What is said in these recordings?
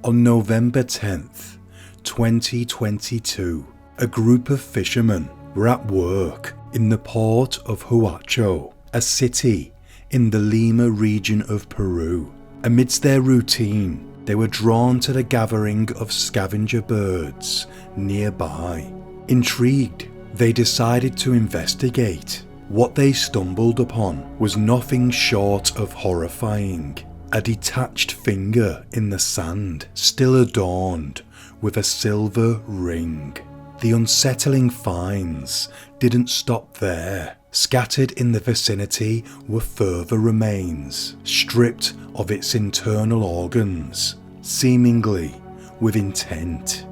On November 10th, 2022, a group of fishermen were at work in the port of Huacho, a city in the Lima region of Peru. Amidst their routine, they were drawn to the gathering of scavenger birds nearby. Intrigued, they decided to investigate. What they stumbled upon was nothing short of horrifying. A detached finger in the sand, still adorned with a silver ring. The unsettling finds didn't stop there. Scattered in the vicinity were further remains, stripped of its internal organs, seemingly with intent.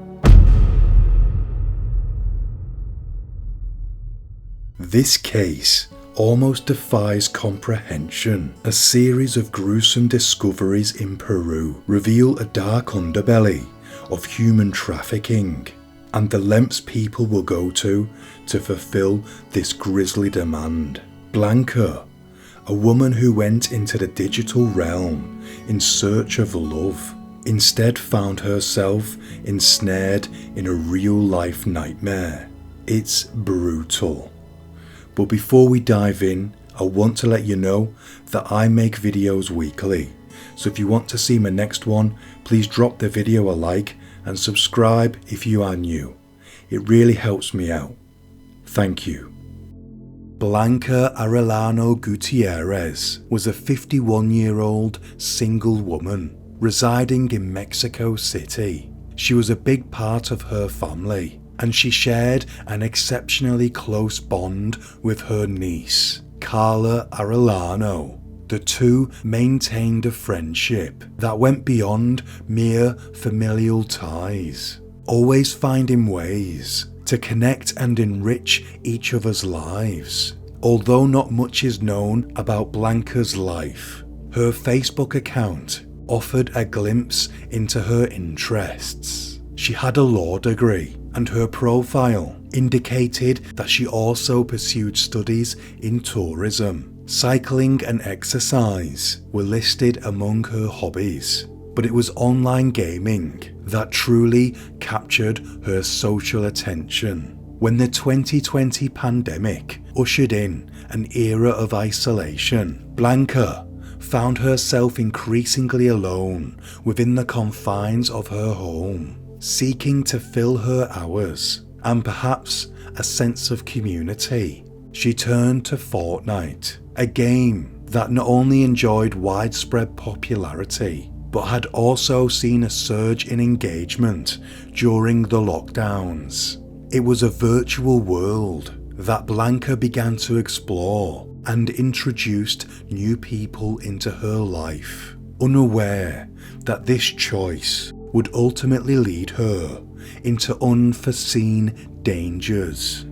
This case almost defies comprehension. A series of gruesome discoveries in Peru reveal a dark underbelly of human trafficking and the lengths people will go to fulfill this grisly demand. Blanca, a woman who went into the digital realm in search of love, instead found herself ensnared in a real-life nightmare. It's brutal. But before we dive in, I want to let you know that I make videos weekly. So if you want to see my next one, please drop the video a like and subscribe if you are new. It really helps me out. Thank you. Blanca Arellano Gutierrez was a 51-year-old single woman residing in Mexico City. She was a big part of her family, and she shared an exceptionally close bond with her niece, Carla Arellano. The two maintained a friendship that went beyond mere familial ties, always finding ways to connect and enrich each other's lives. Although not much is known about Blanca's life, her Facebook account offered a glimpse into her interests. She had a law degree, and her profile indicated that she also pursued studies in tourism. Cycling and exercise were listed among her hobbies, but it was online gaming that truly captured her social attention. When the 2020 pandemic ushered in an era of isolation, Blanca found herself increasingly alone within the confines of her home, seeking to fill her hours and perhaps a sense of community. She turned to Fortnite, a game that not only enjoyed widespread popularity, but had also seen a surge in engagement during the lockdowns. It was a virtual world that Blanca began to explore and introduced new people into her life, unaware that this choice would ultimately lead her into unforeseen dangers.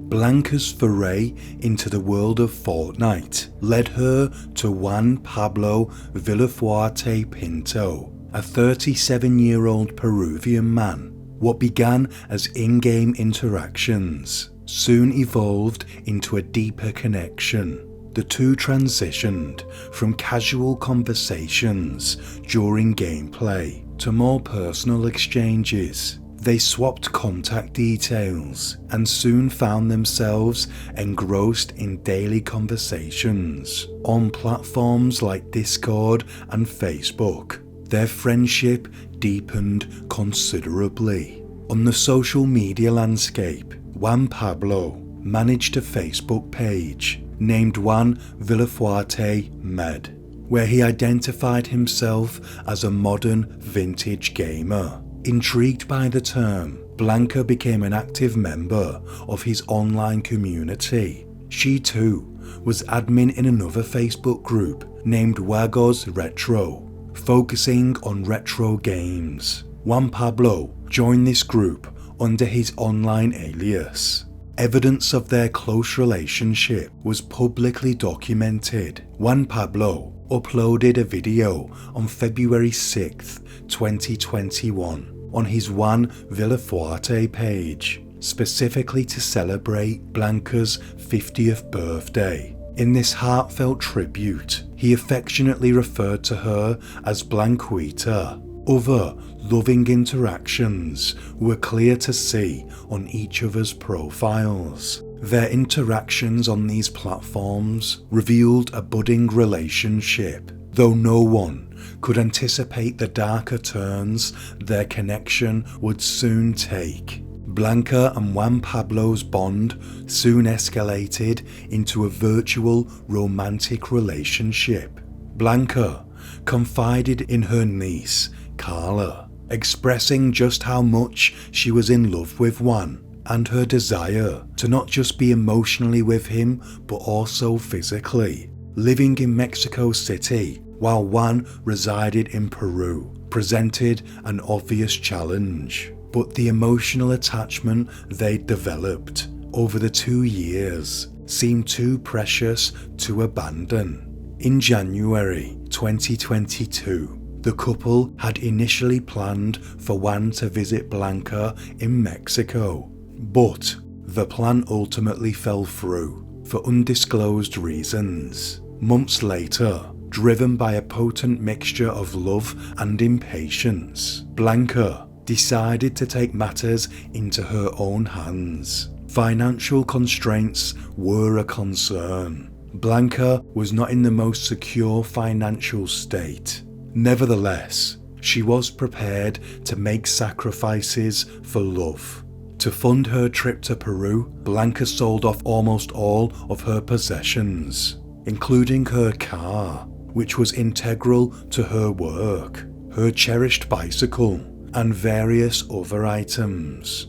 Blanca's foray into the world of Fortnite led her to Juan Pablo Villafuerte Pinto, a 37-year-old Peruvian man. What began as in-game interactions soon evolved into a deeper connection. The two transitioned from casual conversations during gameplay to more personal exchanges. They swapped contact details and soon found themselves engrossed in daily conversations on platforms like Discord and Facebook. Their friendship deepened considerably. On the social media landscape, Juan Pablo managed a Facebook page named Juan Villafuerte Med, where he identified himself as a modern vintage gamer. Intrigued by the term, Blanca became an active member of his online community. She too was admin in another Facebook group named Juegos Retro, focusing on retro games. Juan Pablo joined this group under his online alias. Evidence of their close relationship was publicly documented. Juan Pablo uploaded a video on February 6th, 2021 on his Juan Villafuerte page, specifically to celebrate Blanca's 50th birthday. In this heartfelt tribute, he affectionately referred to her as Blanquita, Other loving interactions were clear to see on each other's profiles. Their interactions on these platforms revealed a budding relationship, though no one could anticipate the darker turns their connection would soon take. Blanca and Juan Pablo's bond soon escalated into a virtual romantic relationship. Blanca confided in her niece, Carla, expressing just how much she was in love with Juan and her desire to not just be emotionally with him but also physically. Living in Mexico City while Juan resided in Peru presented an obvious challenge, but the emotional attachment they developed over the 2 years seemed too precious to abandon. In January 2022, the couple had initially planned for Juan to visit Blanca in Mexico, but the plan ultimately fell through for undisclosed reasons. Months later, driven by a potent mixture of love and impatience, Blanca decided to take matters into her own hands. Financial constraints were a concern. Blanca was not in the most secure financial state. Nevertheless, she was prepared to make sacrifices for love. To fund her trip to Peru, Blanca sold off almost all of her possessions, including her car, which was integral to her work, her cherished bicycle, and various other items.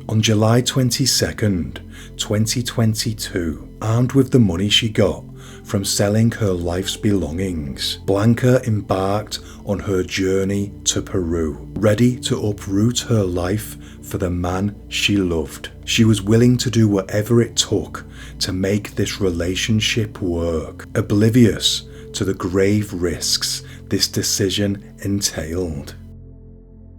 On July 22nd, 2022, armed with the money she got from selling her life's belongings, Blanca embarked on her journey to Peru, ready to uproot her life for the man she loved. She was willing to do whatever it took to make this relationship work, oblivious to the grave risks this decision entailed.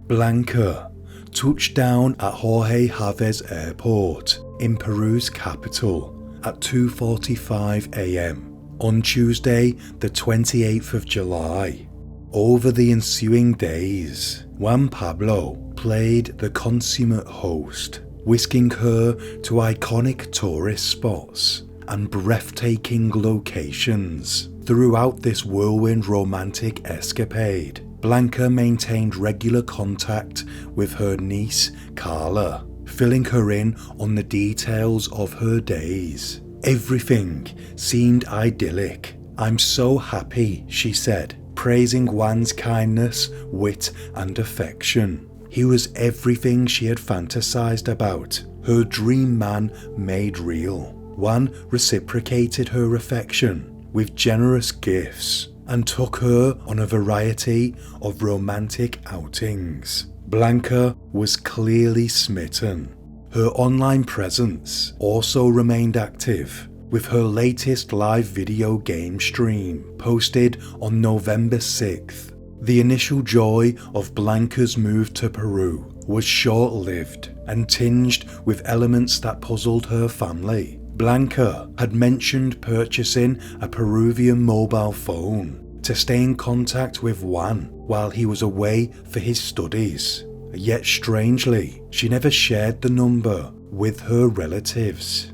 Blanca touched down at Jorge Chávez Airport in Peru's capital at 2:45 a.m. on Tuesday the 28th of July. Over the ensuing days, Juan Pablo played the consummate host, whisking her to iconic tourist spots and breathtaking locations. Throughout this whirlwind romantic escapade, Blanca maintained regular contact with her niece, Carla, filling her in on the details of her days. Everything seemed idyllic. "I'm so happy," she said, praising Juan's kindness, wit, and affection. He was everything she had fantasized about, her dream man made real. Juan reciprocated her affection with generous gifts and took her on a variety of romantic outings. Blanca was clearly smitten. Her online presence also remained active, with her latest live video game stream posted on November 6th. The initial joy of Blanca's move to Peru was short-lived and tinged with elements that puzzled her family. Blanca had mentioned purchasing a Peruvian mobile phone to stay in contact with Juan while he was away for his studies. Yet strangely, she never shared the number with her relatives.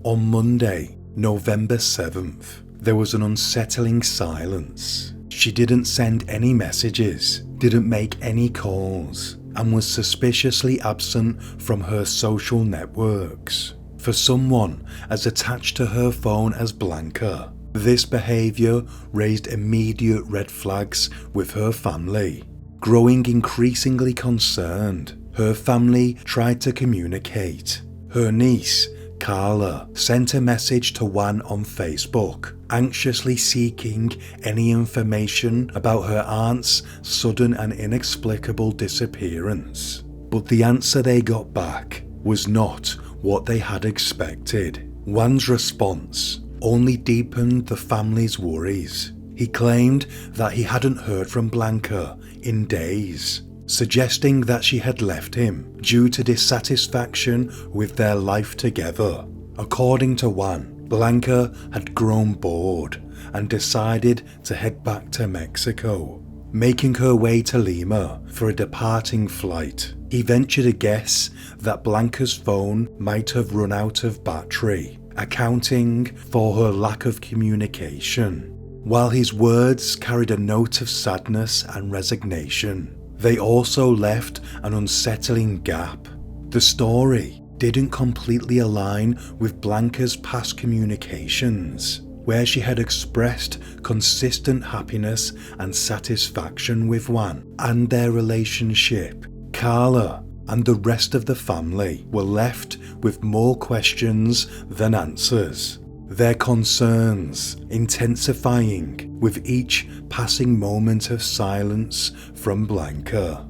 On Monday, November 7th, there was an unsettling silence. She didn't send any messages, didn't make any calls, and was suspiciously absent from her social networks. For someone as attached to her phone as Blanca, this behaviour raised immediate red flags with her family. Growing increasingly concerned, her family tried to communicate. Her niece, Carla, sent a message to Juan on Facebook, anxiously seeking any information about her aunt's sudden and inexplicable disappearance. But the answer they got back was not what they had expected. Juan's response only deepened the family's worries. He claimed that he hadn't heard from Blanca in days, suggesting that she had left him due to dissatisfaction with their life together. According to Juan, Blanca had grown bored and decided to head back to Mexico. Making her way to Lima for a departing flight, he ventured a guess that Blanca's phone might have run out of battery, accounting for her lack of communication. While his words carried a note of sadness and resignation, they also left an unsettling gap. The story didn't completely align with Blanca's past communications, where she had expressed consistent happiness and satisfaction with Juan and their relationship. Carla and the rest of the family were left with more questions than answers, their concerns intensifying with each passing moment of silence from Blanca.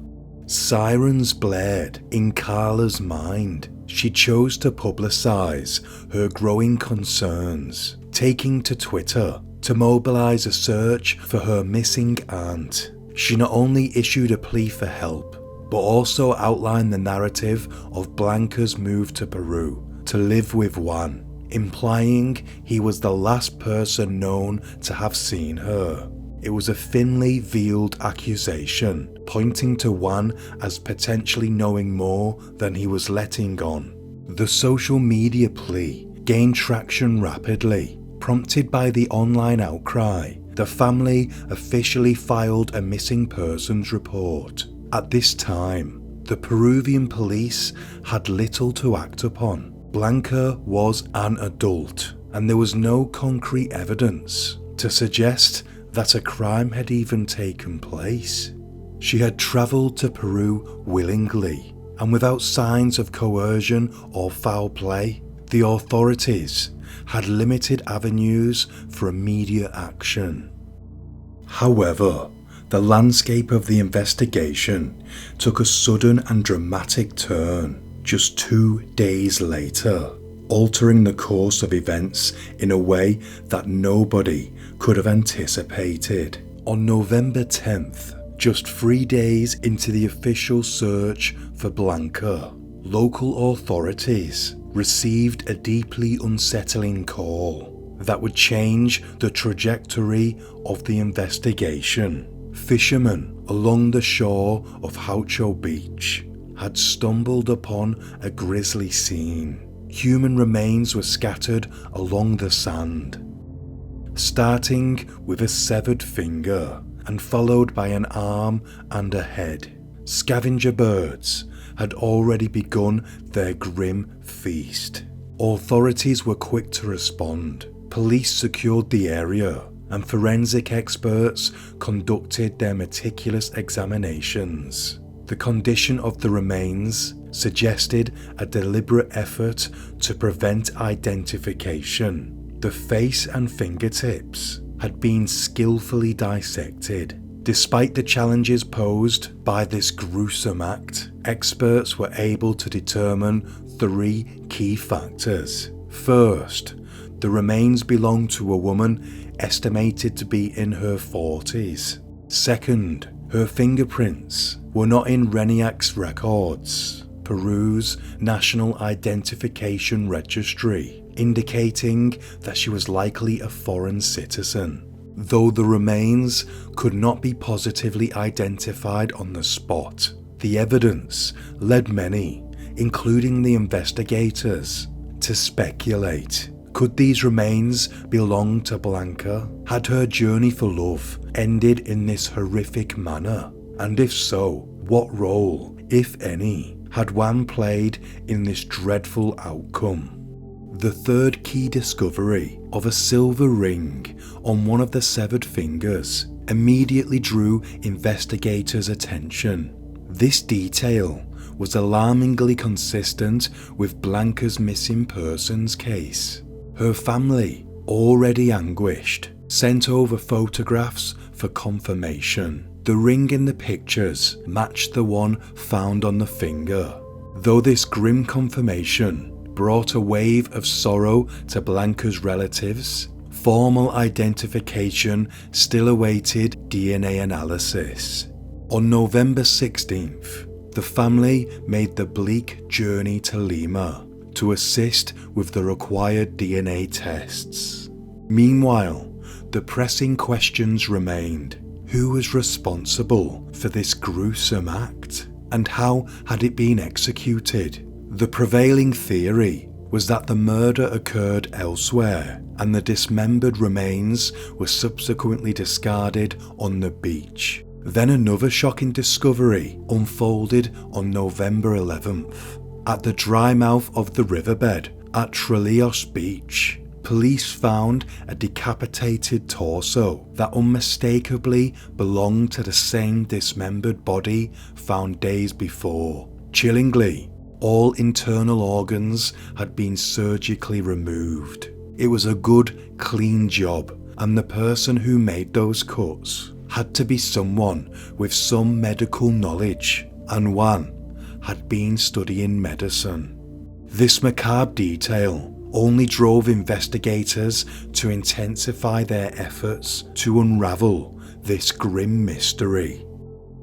Sirens blared in Carla's mind. She chose to publicize her growing concerns, taking to Twitter to mobilize a search for her missing aunt. She not only issued a plea for help, but also outlined the narrative of Blanca's move to Peru to live with Juan, implying he was the last person known to have seen her. It was a thinly veiled accusation, pointing to Juan as potentially knowing more than he was letting on. The social media plea gained traction rapidly. Prompted by the online outcry, the family officially filed a missing persons report. At this time, the Peruvian police had little to act upon. Blanca was an adult, and there was no concrete evidence to suggest that a crime had even taken place. She had travelled to Peru willingly, and without signs of coercion or foul play. The authorities had limited avenues for immediate action. However, the landscape of the investigation took a sudden and dramatic turn just 2 days later, altering the course of events in a way that nobody could have anticipated. On November 10th, just 3 days into the official search for Blanca, local authorities received a deeply unsettling call that would change the trajectory of the investigation. Fishermen along the shore of Gaucho Beach had stumbled upon a grisly scene. Human remains were scattered along the sand, starting with a severed finger and followed by an arm and a head. Scavenger birds had already begun their grim feast. Authorities were quick to respond. Police secured the area, and forensic experts conducted their meticulous examinations. The condition of the remains suggested a deliberate effort to prevent identification. The face and fingertips had been skillfully dissected. Despite the challenges posed by this gruesome act, experts were able to determine 3 key factors. First, the remains belonged to a woman estimated to be in her 40s. Second, her fingerprints were not in RENIAC's records, Peru's National Identification Registry, indicating that she was likely a foreign citizen. Though the remains could not be positively identified on the spot, the evidence led many, including the investigators, to speculate. Could these remains belong to Blanca? Had her journey for love ended in this horrific manner? And if so, what role, if any, had Juan played in this dreadful outcome? The third key discovery of a silver ring on one of the severed fingers immediately drew investigators' attention. This detail was alarmingly consistent with Blanca's missing persons case. Her family, already anguished, sent over photographs for confirmation. The ring in the pictures matched the one found on the finger. Though this grim confirmation brought a wave of sorrow to Blanca's relatives, formal identification still awaited DNA analysis. On November 16th, the family made the bleak journey to Lima to assist with the required DNA tests. Meanwhile, the pressing questions remained. Who was responsible for this gruesome act? And how had it been executed? The prevailing theory was that the murder occurred elsewhere and the dismembered remains were subsequently discarded on the beach. Then another shocking discovery unfolded on November 11th. At the dry mouth of the riverbed at Trelios Beach, police found a decapitated torso that unmistakably belonged to the same dismembered body found days before. Chillingly, all internal organs had been surgically removed. It was a good, clean job, and the person who made those cuts had to be someone with some medical knowledge, and one had been studying medicine. This macabre detail only drove investigators to intensify their efforts to unravel this grim mystery.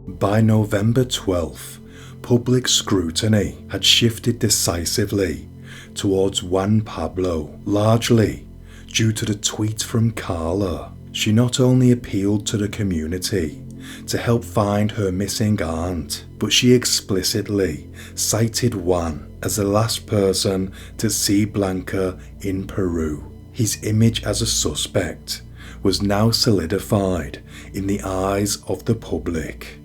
By November 12th, public scrutiny had shifted decisively towards Juan Pablo, largely due to the tweet from Carla. She not only appealed to the community to help find her missing aunt, but she explicitly cited Juan as the last person to see Blanca in Peru. His image as a suspect was now solidified in the eyes of the public.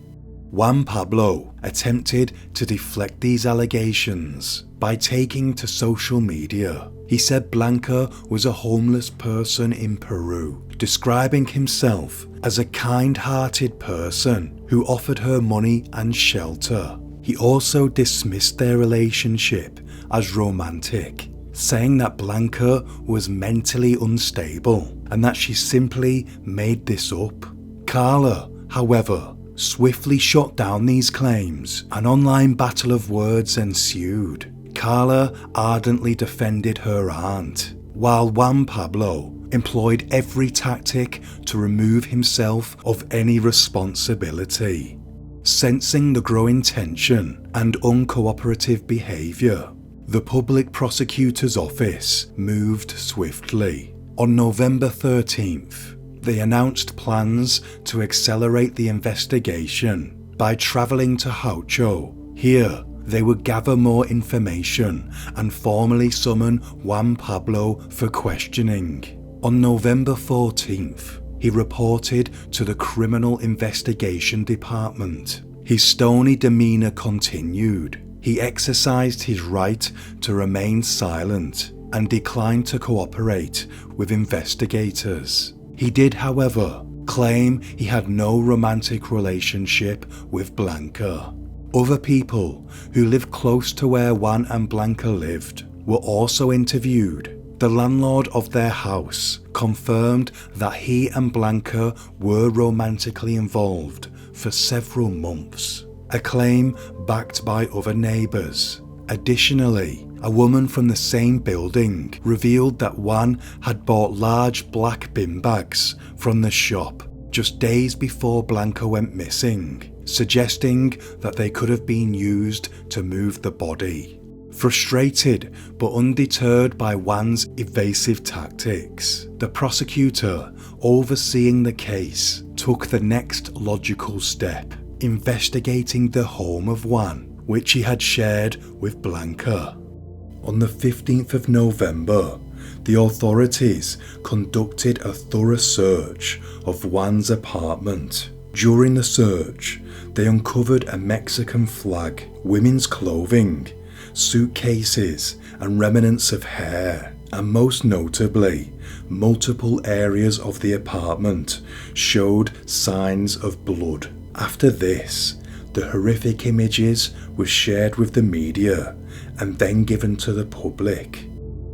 Juan Pablo attempted to deflect these allegations by taking to social media. He said Blanca was a homeless person in Peru, describing himself as a kind-hearted person who offered her money and shelter. He also dismissed their relationship as romantic, saying that Blanca was mentally unstable and that she simply made this up. Carla, however, swiftly shot down these claims. An online battle of words ensued. Carla ardently defended her aunt, while Juan Pablo employed every tactic to remove himself of any responsibility. Sensing the growing tension and uncooperative behaviour, the public prosecutor's office moved swiftly. On November 13th, they announced plans to accelerate the investigation by travelling to Haucho. Here, they would gather more information and formally summon Juan Pablo for questioning. On November 14th, he reported to the Criminal Investigation Department. His stony demeanour continued. He exercised his right to remain silent and declined to cooperate with investigators. He did, however, claim he had no romantic relationship with Blanca. Other people who lived close to where Juan and Blanca lived were also interviewed. The landlord of their house confirmed that he and Blanca were romantically involved for several months, a claim backed by other neighbours. Additionally, a woman from the same building revealed that Juan had bought large black bin bags from the shop just days before Blanca went missing, suggesting that they could have been used to move the body. Frustrated but undeterred by Juan's evasive tactics, the prosecutor overseeing the case took the next logical step, investigating the home of Juan, which he had shared with Blanca. On the 15th of November, the authorities conducted a thorough search of Juan's apartment. During the search, they uncovered a Mexican flag, women's clothing, suitcases and remnants of hair, and most notably, multiple areas of the apartment showed signs of blood. After this, the horrific images were shared with the media and then given to the public.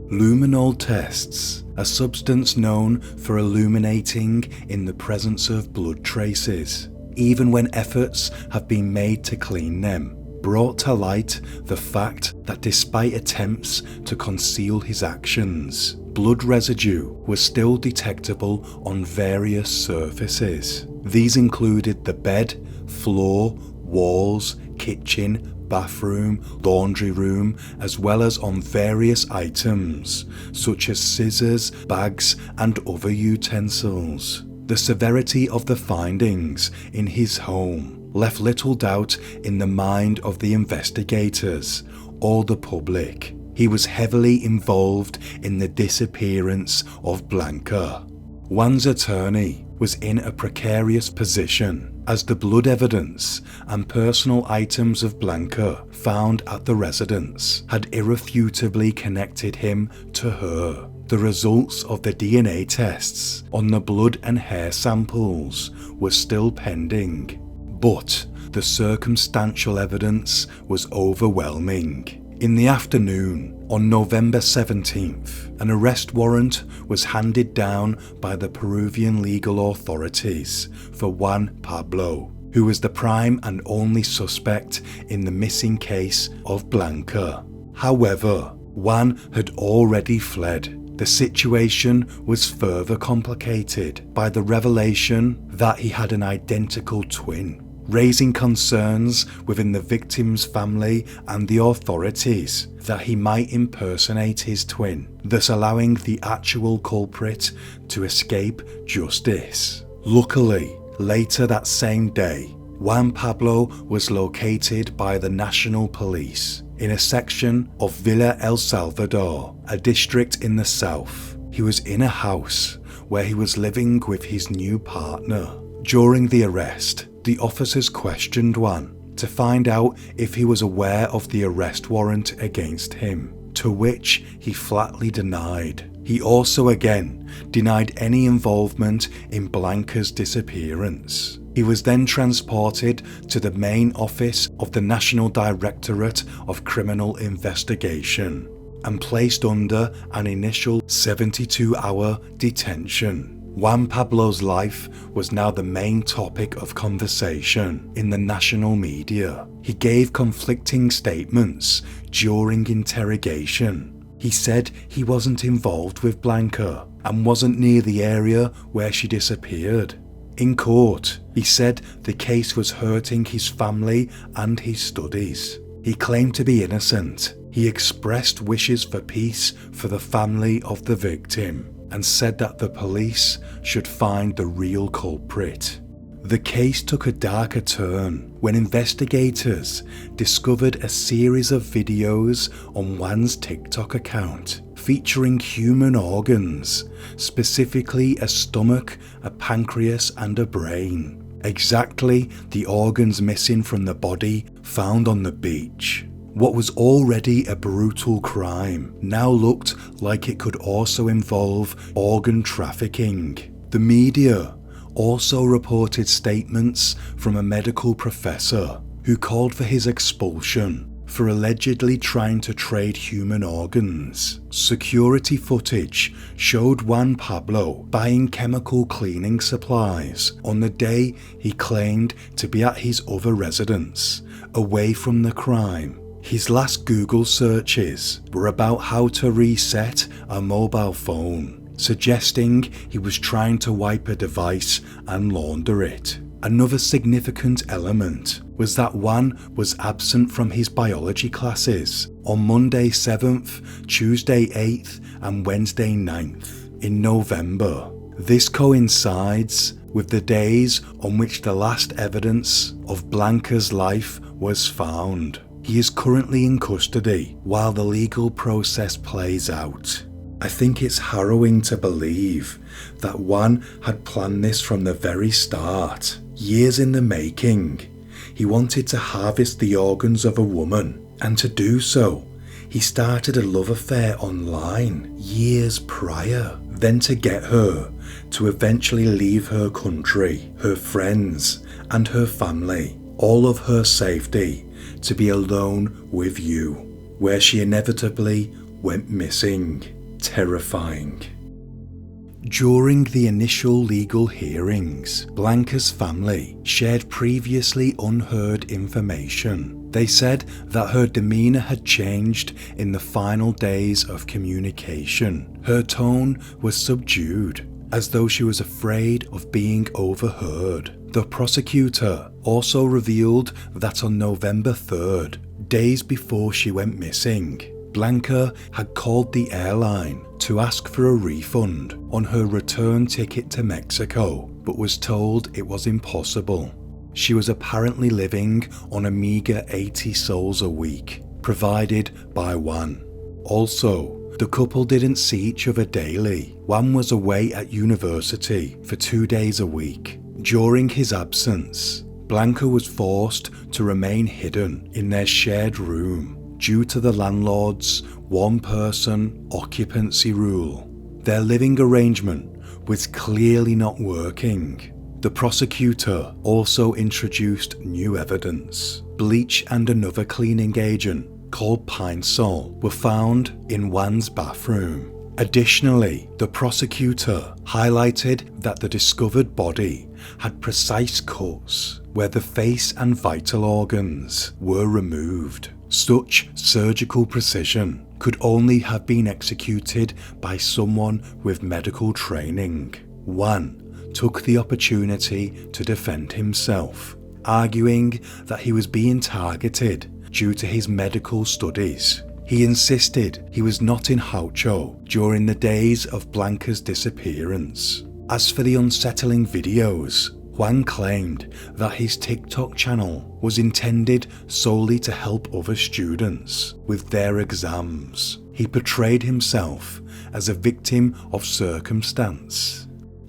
Luminol tests, a substance known for illuminating in the presence of blood traces, even when efforts have been made to clean them, brought to light the fact that despite attempts to conceal his actions, blood residue was still detectable on various surfaces. These included the bed, floor, walls, kitchen, bathroom, laundry room, as well as on various items such as scissors, bags and other utensils. The severity of the findings in his home left little doubt in the mind of the investigators or the public. He was heavily involved in the disappearance of Blanca. Juan's attorney was in a precarious position, as the blood evidence and personal items of Blanca found at the residence had irrefutably connected him to her. The results of the DNA tests on the blood and hair samples were still pending, but the circumstantial evidence was overwhelming. In the afternoon, on November 17th, an arrest warrant was handed down by the Peruvian legal authorities for Juan Pablo, who was the prime and only suspect in the missing case of Blanca. However, Juan had already fled. The situation was further complicated by the revelation that he had an identical twin, raising concerns within the victim's family and the authorities that he might impersonate his twin, thus allowing the actual culprit to escape justice. Luckily, later that same day, Juan Pablo was located by the National Police in a section of Villa El Salvador, a district in the south. He was in a house where he was living with his new partner. During the arrest, the officers questioned Juan to find out if he was aware of the arrest warrant against him, to which he flatly denied. He also again denied any involvement in Blanca's disappearance. He was then transported to the main office of the National Directorate of Criminal Investigation and placed under an initial 72-hour detention. Juan Pablo's life was now the main topic of conversation in the national media. He gave conflicting statements during interrogation. He said he wasn't involved with Blanca and wasn't near the area where she disappeared. In court, he said the case was hurting his family and his studies. He claimed to be innocent. He expressed wishes for peace for the family of the victim and said that the police should find the real culprit. The case took a darker turn when investigators discovered a series of videos on Juan's TikTok account featuring human organs, specifically a stomach, a pancreas and a brain. Exactly the organs missing from the body found on the beach. What was already a brutal crime now looked like it could also involve organ trafficking. The media also reported statements from a medical professor who called for his expulsion for allegedly trying to trade human organs. Security footage showed Juan Pablo buying chemical cleaning supplies on the day he claimed to be at his other residence, away from the crime. His last Google searches were about how to reset a mobile phone, suggesting he was trying to wipe a device and launder it. Another significant element was that Juan was absent from his biology classes on Monday 7th, Tuesday 8th and Wednesday 9th in November. This coincides with the days on which the last evidence of Blanca's life was found. He is currently in custody while the legal process plays out. I think it's harrowing to believe that Juan had planned this from the very start. Years in the making. He wanted to harvest the organs of a woman, and to do so, he started a love affair online years prior. Then to get her to eventually leave her country, her friends, and her family, all of her safety, to be alone with you, where she inevitably went missing. Terrifying. During the initial legal hearings, Blanca's family shared previously unheard information. They said that her demeanour had changed in the final days of communication. Her tone was subdued, as though she was afraid of being overheard. The prosecutor also revealed that on November 3rd, days before she went missing, Blanca had called the airline to ask for a refund on her return ticket to Mexico, but was told it was impossible. She was apparently living on a meager 80 sols a week, provided by Juan. Also, the couple didn't see each other daily. Juan was away at university for 2 days a week. During his absence, Blanca was forced to remain hidden in their shared room due to the landlord's one-person occupancy rule. Their living arrangement was clearly not working. The prosecutor also introduced new evidence. Bleach and another cleaning agent called Pine Sol were found in Juan's bathroom. Additionally, the prosecutor highlighted that the discovered body had precise cuts where the face and vital organs were removed. Such surgical precision could only have been executed by someone with medical training. Juan took the opportunity to defend himself, arguing that he was being targeted due to his medical studies. He insisted he was not in Gaucho during the days of Blanca's disappearance. As for the unsettling videos, Juan claimed that his TikTok channel was intended solely to help other students with their exams. He portrayed himself as a victim of circumstance.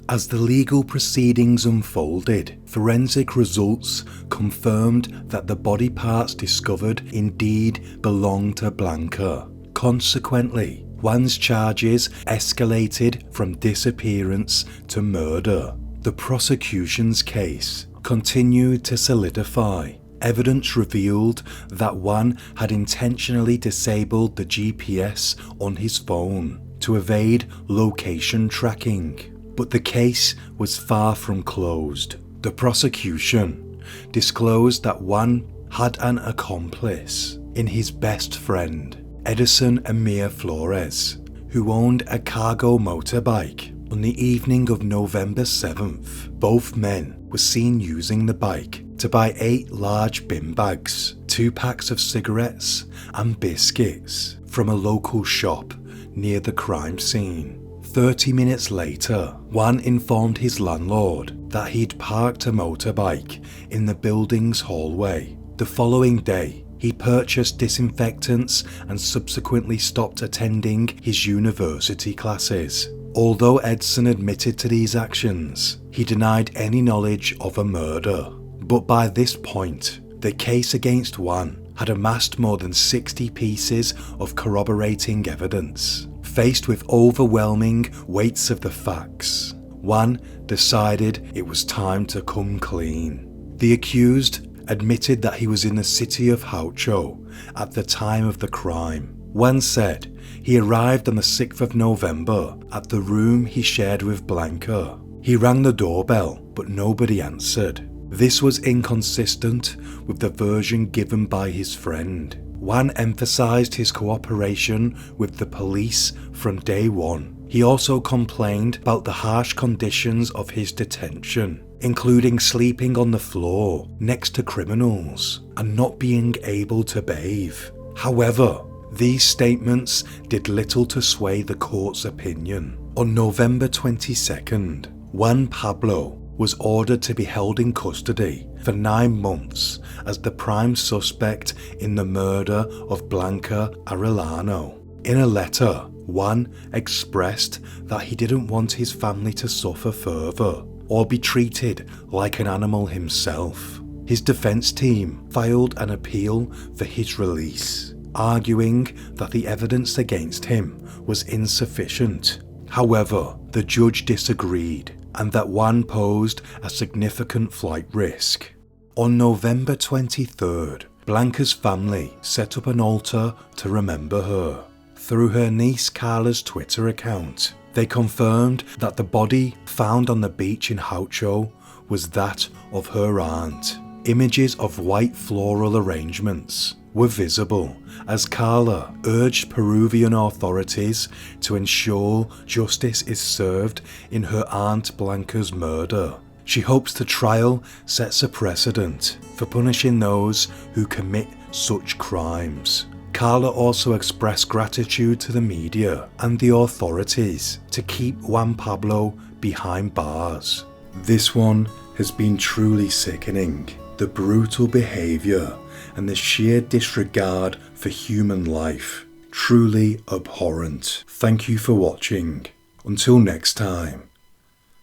As the legal proceedings unfolded, forensic results confirmed that the body parts discovered indeed belonged to Blanca. Consequently, Juan's charges escalated from disappearance to murder. The prosecution's case continued to solidify. Evidence revealed that Juan had intentionally disabled the GPS on his phone to evade location tracking. But the case was far from closed. The prosecution disclosed that Juan had an accomplice in his best friend, Edison Amir Flores, who owned a cargo motorbike. On the evening of November 7th, both men were seen using the bike to buy 8 large bin bags, 2 packs of cigarettes and biscuits from a local shop near the crime scene. 30 minutes later, Juan informed his landlord that he'd parked a motorbike in the building's hallway. The following day, he purchased disinfectants and subsequently stopped attending his university classes. Although Edson admitted to these actions, he denied any knowledge of a murder. But by this point, the case against Juan had amassed more than 60 pieces of corroborating evidence. Faced with overwhelming weights of the facts, Juan decided it was time to come clean. The accused admitted that he was in the city of Gaucho at the time of the crime. Juan said he arrived on the 6th of November at the room he shared with Blanca. He rang the doorbell, but nobody answered. This was inconsistent with the version given by his friend. Juan emphasized his cooperation with the police from day one. He also complained about the harsh conditions of his detention, including sleeping on the floor next to criminals and not being able to bathe. However, these statements did little to sway the court's opinion. On November 22nd, Juan Pablo was ordered to be held in custody for 9 months as the prime suspect in the murder of Blanca Arellano. In a letter, Juan expressed that he didn't want his family to suffer further or be treated like an animal himself. His defense team filed an appeal for his release, arguing that the evidence against him was insufficient. However, the judge disagreed and that Juan posed a significant flight risk. On November 23rd, Blanca's family set up an altar to remember her. Through her niece Carla's Twitter account, they confirmed that the body found on the beach in Gaucho was that of her aunt. Images of white floral arrangements were visible as Carla urged Peruvian authorities to ensure justice is served in her aunt Blanca's murder. She hopes the trial sets a precedent for punishing those who commit such crimes. Carla also expressed gratitude to the media and the authorities to keep Juan Pablo behind bars. This one has been truly sickening. The brutal behaviour and the sheer disregard for human life. Truly abhorrent. Thank you for watching. Until next time,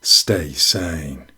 stay sane.